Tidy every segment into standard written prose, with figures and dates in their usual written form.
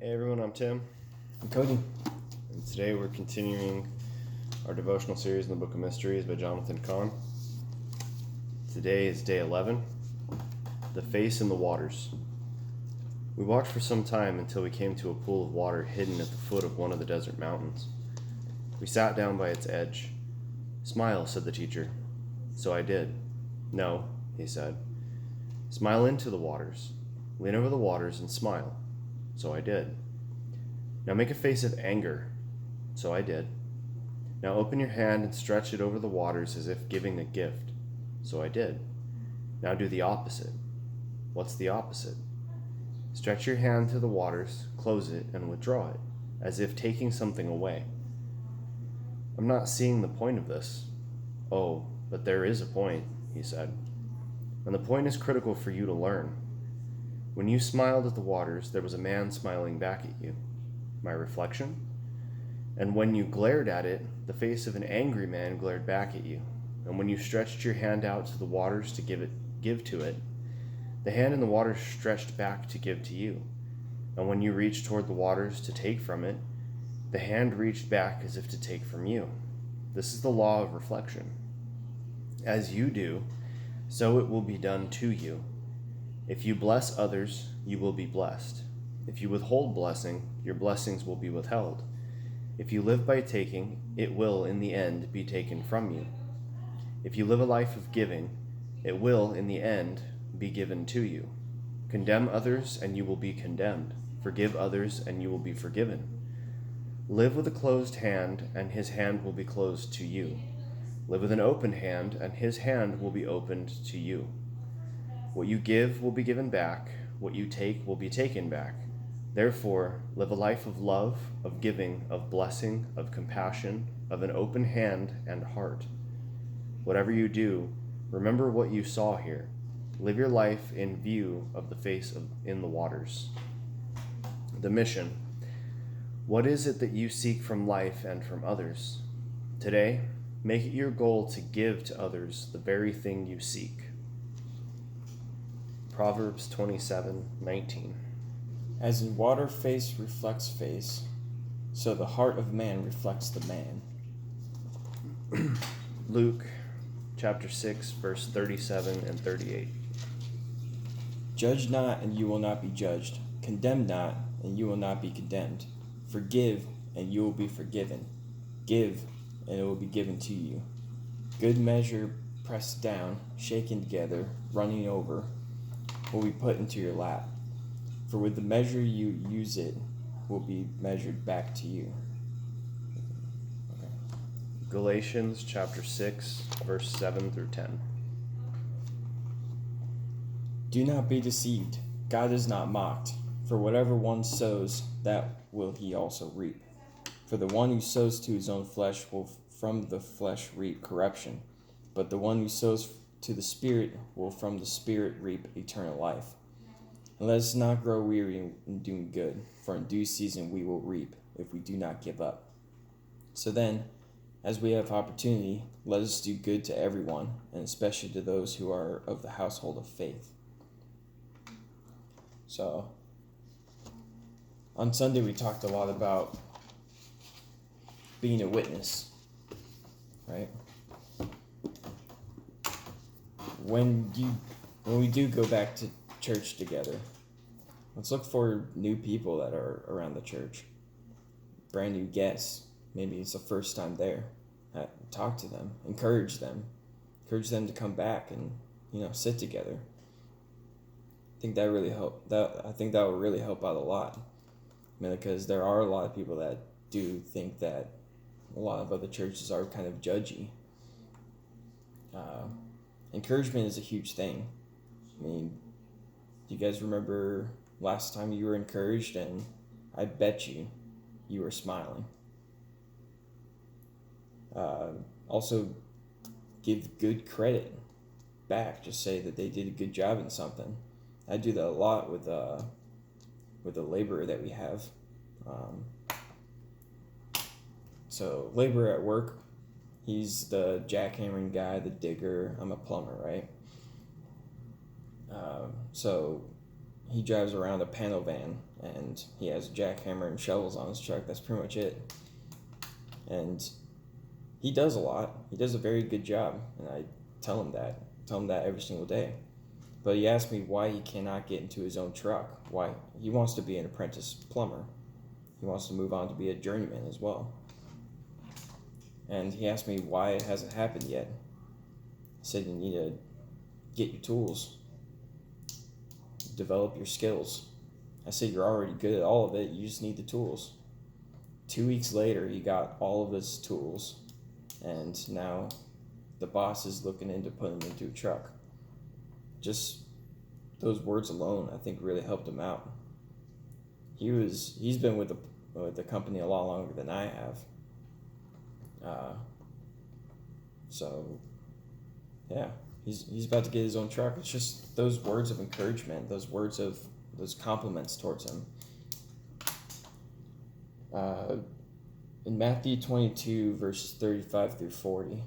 Hey everyone, I'm Tim. I'm Cody. And today we're continuing our devotional series in the Book of Mysteries by Jonathan Cahn. Today is day 11, The Face in the Waters. We walked for some time until we came to a pool of water hidden at the foot of one of the desert mountains. We sat down by its edge. "Smile," said the teacher. So I did. "No," he said. "Smile into the waters. Lean over the waters and smile." So I did. "Now make a face of anger." So I did. "Now open your hand and stretch it over the waters as if giving a gift." So I did. "Now do the opposite." "What's the opposite?" "Stretch your hand to the waters, close it, and withdraw it, as if taking something away." "I'm not seeing the point of this." "Oh, but there is a point," he said. "And the point is critical for you to learn. When you smiled at the waters, there was a man smiling back at you. My reflection? And when you glared at it, the face of an angry man glared back at you. And when you stretched your hand out to the waters to give to it, the hand in the waters stretched back to give to you. And when you reached toward the waters to take from it, the hand reached back as if to take from you. This is the law of reflection. As you do, so it will be done to you. If you bless others, you will be blessed. If you withhold blessing, your blessings will be withheld. If you live by taking, it will in the end be taken from you. If you live a life of giving, it will in the end be given to you. Condemn others and you will be condemned. Forgive others and you will be forgiven. Live with a closed hand and his hand will be closed to you. Live with an open hand and his hand will be opened to you. What you give will be given back. What you take will be taken back. Therefore, live a life of love, of giving, of blessing, of compassion, of an open hand and heart. Whatever you do, remember what you saw here. Live your life in view of the face in the waters. The mission. What is it that you seek from life and from others? Today, make it your goal to give to others the very thing you seek. Proverbs 27:19. As in water face reflects face, so the heart of man reflects the man. Luke chapter 6, verse 37 and 38. Judge not, and you will not be judged. Condemn not, and you will not be condemned. Forgive, and you will be forgiven. Give, and it will be given to you. Good measure, pressed down, shaken together, running over, will be put into your lap. For with the measure you use it will be measured back to you. Okay. Galatians chapter 6, verse 7 through 10. Do not be deceived. God is not mocked. For whatever one sows, that will he also reap. For the one who sows to his own flesh will from the flesh reap corruption, but the one who sows to the Spirit will from the Spirit reap eternal life. And let us not grow weary in doing good, for in due season we will reap if we do not give up. So then, as we have opportunity, let us do good to everyone, and especially to those who are of the household of faith. So, on Sunday we talked a lot about being a witness, right? When we do go back to church together, let's look for new people that are around the church, brand new guests. Maybe it's the first time there. Talk to them, encourage them to come back and sit together. I think that really help. I think that will really help out a lot. Because there are a lot of people that do think that a lot of other churches are kind of judgy. Encouragement is a huge thing. Do you guys remember last time you were encouraged? And I bet you were smiling. Also, give good credit back. Just say that they did a good job in something. I do that a lot with a laborer that we have. So laborer at work, he's the jackhammering guy, the digger. I'm a plumber, right? So he drives around a panel van, and he has a jackhammer and shovels on his truck. That's pretty much it. And he does a lot. He does a very good job, and I tell him that every single day. But he asked me why he cannot get into his own truck. Why he wants to be an apprentice plumber. He wants to move on to be a journeyman as well. And he asked me why it hasn't happened yet. He said you need to get your tools, develop your skills. I said you're already good at all of it, you just need the tools. 2 weeks later, he got all of his tools, and now the boss is looking into putting him into a truck. Just those words alone, I think, really helped him out. He's been with the company a lot longer than I have. So yeah, he's about to get his own truck. It's just those words of encouragement, those compliments towards him. In Matthew 22, verses 35 through 40.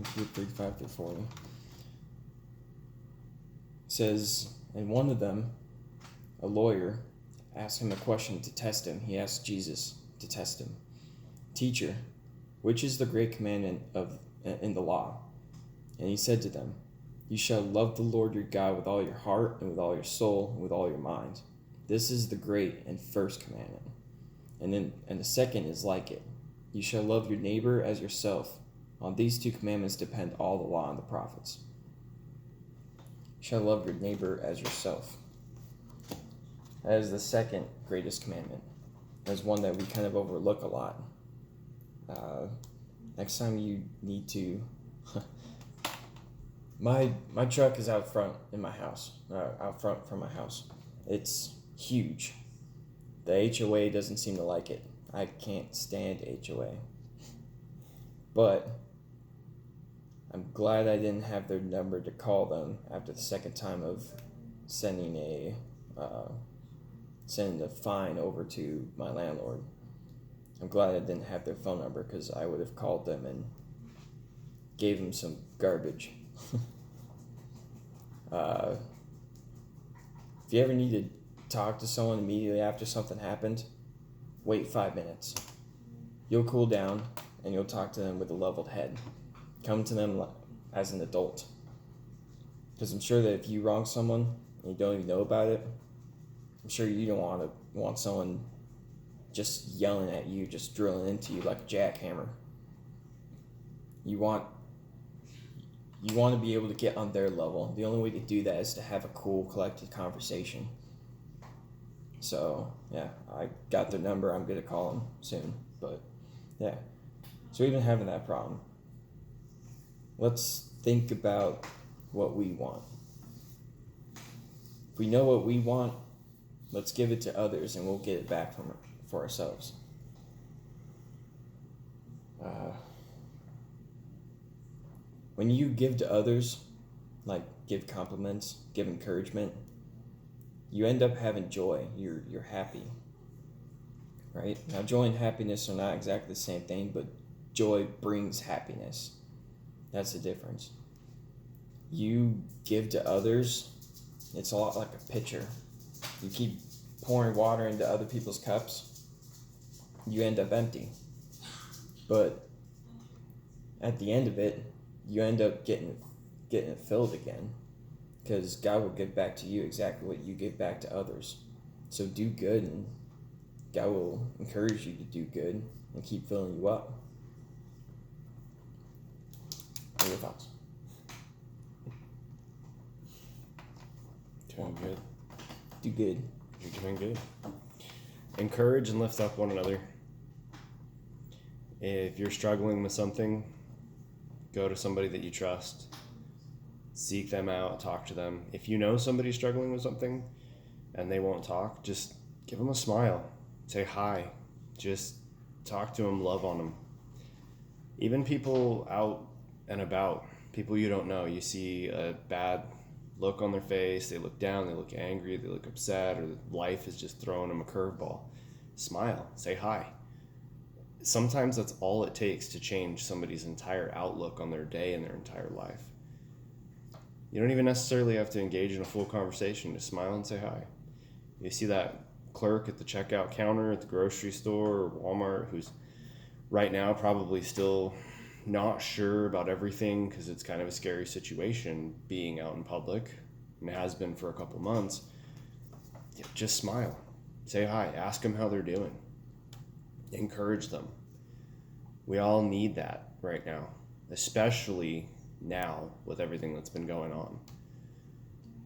35 through 40. It says, and one of them, a lawyer, asked him a question to test him. He asked Jesus to test him. Teacher, which is the great commandment in the law? And he said to them, you shall love the Lord your God with all your heart and with all your soul and with all your mind. This is the great and first commandment. And the second is like it. You shall love your neighbor as yourself. On these two commandments depend all the law and the prophets. You shall love your neighbor as yourself. That is the second greatest commandment. That's one that we kind of overlook a lot. Next time you need to... My truck is out front in my house. Out front from my house. It's huge. The HOA doesn't seem to like it. I can't stand HOA. But I'm glad I didn't have their number to call them after the second time of sending a fine over to my landlord. I'm glad I didn't have their phone number, because I would have called them and gave them some garbage. If you ever need to talk to someone immediately after something happened, wait 5 minutes. You'll cool down and you'll talk to them with a leveled head. Come to them as an adult. Because I'm sure that if you wrong someone and you don't even know about it, I'm sure you don't want someone just yelling at you, just drilling into you like a jackhammer. You want to be able to get on their level. The only way to do that is to have a cool, collected conversation. So, yeah, I got their number. I'm going to call them soon. But, yeah. So even having that problem, let's think about what we want. If we know what we want, let's give it to others, and we'll get it back for ourselves. When you give to others, like give compliments, give encouragement, you end up having joy. You're happy, right? Now, joy and happiness are not exactly the same thing, but joy brings happiness. That's the difference. You give to others, it's a lot like a pitcher. You keep pouring water into other people's cups, you end up empty. But at the end of it, you end up getting it filled again, because God will give back to you exactly what you give back to others. So do good, and God will encourage you to do good and keep filling you up. What are your thoughts? Doing good. Do good. You're doing good. Encourage and lift up one another. If you're struggling with something, go to somebody that you trust. Seek them out, talk to them. If you know somebody's struggling with something and they won't talk, just give them a smile. Say hi. Just talk to them, love on them. Even people out and about, people you don't know, you see a bad look on their face, they look down, they look angry, they look upset, or life is just throwing them a curveball. Smile, say hi. Sometimes that's all it takes to change somebody's entire outlook on their day and their entire life. You don't even necessarily have to engage in a full conversation. Just smile and say hi. You see that clerk at the checkout counter at the grocery store or Walmart who's right now probably still not sure about everything because it's kind of a scary situation being out in public, and it has been for a couple months. Just smile. Say hi. Ask them how they're doing. Encourage them. We all need that right now, especially now with everything that's been going on.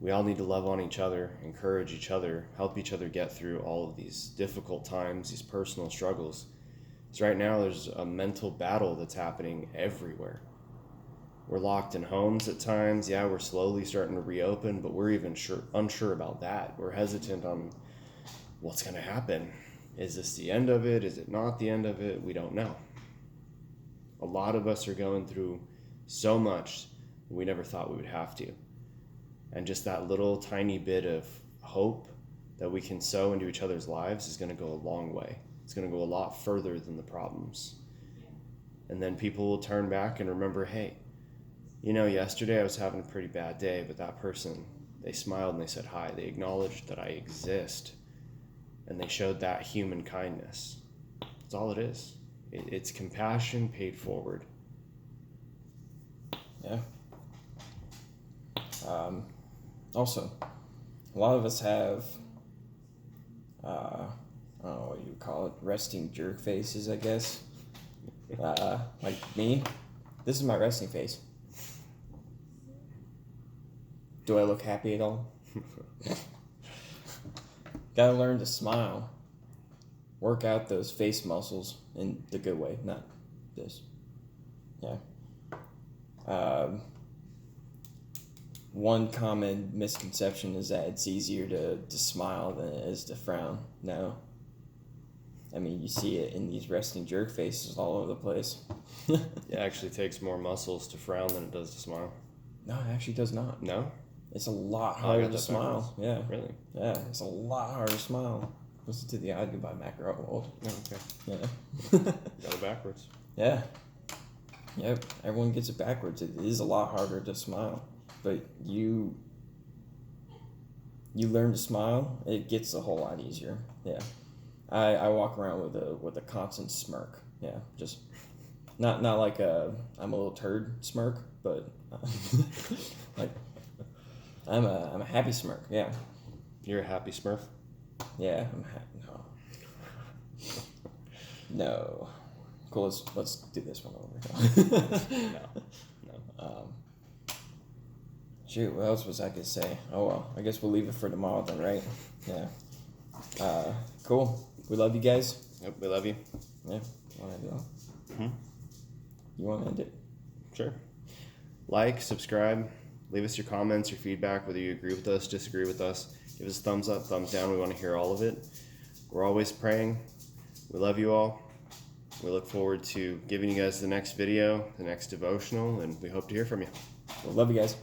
We all need to love on each other, encourage each other, help each other get through all of these difficult times, these personal struggles. Because right now there's a mental battle that's happening everywhere. We're locked in homes at times. Yeah, we're slowly starting to reopen, but we're even unsure about that. We're hesitant on what's going to happen. Is this the end of it? Is it not the end of it? We don't know. A lot of us are going through so much we never thought we would have to. And just that little tiny bit of hope that we can sow into each other's lives is going to go a long way. It's going to go a lot further than the problems. And then people will turn back and remember, hey, yesterday I was having a pretty bad day, but that person, they smiled and they said hi. They acknowledged that I exist. And they showed that human kindness. That's all it is. It's compassion paid forward. Yeah. Also, a lot of us have, I don't know what you would call it, resting jerk faces, I guess. Like me, this is my resting face. Do I look happy at all? Gotta learn to smile. Work out those face muscles in the good way, not this. Yeah. One common misconception is that it's easier to smile than it is to frown. No. I mean, you see it in these resting jerk faces all over the place. It actually takes more muscles to frown than it does to smile. No, it actually does not. No? It's a lot harder to smile. Backwards. Yeah. Really? Yeah, it's a lot harder to smile. Listen to the audio by Matt Groewold. Oh, okay. Yeah. Got it backwards. Yeah. Yep. Everyone gets it backwards. It is a lot harder to smile. But you learn to smile, it gets a whole lot easier. Yeah. I walk around with a constant smirk. Yeah. Just not like I'm a little turd smirk, but like I'm a happy smirk. Yeah. You're a happy Smurf? Yeah, I'm happy. No. Cool. Let's do this one over. No. Shoot, what else was I gonna say? Oh well, I guess we'll leave it for tomorrow then, right? Yeah. Cool. We love you guys. Yep, we love you. Yeah. Want to end it off? Hmm? You want to end it? Sure. Like, subscribe, leave us your comments, your feedback, whether you agree with us, disagree with us. Give us a thumbs up, thumbs down. We want to hear all of it. We're always praying. We love you all. We look forward to giving you guys the next video, the next devotional, and we hope to hear from you. Well, love you guys.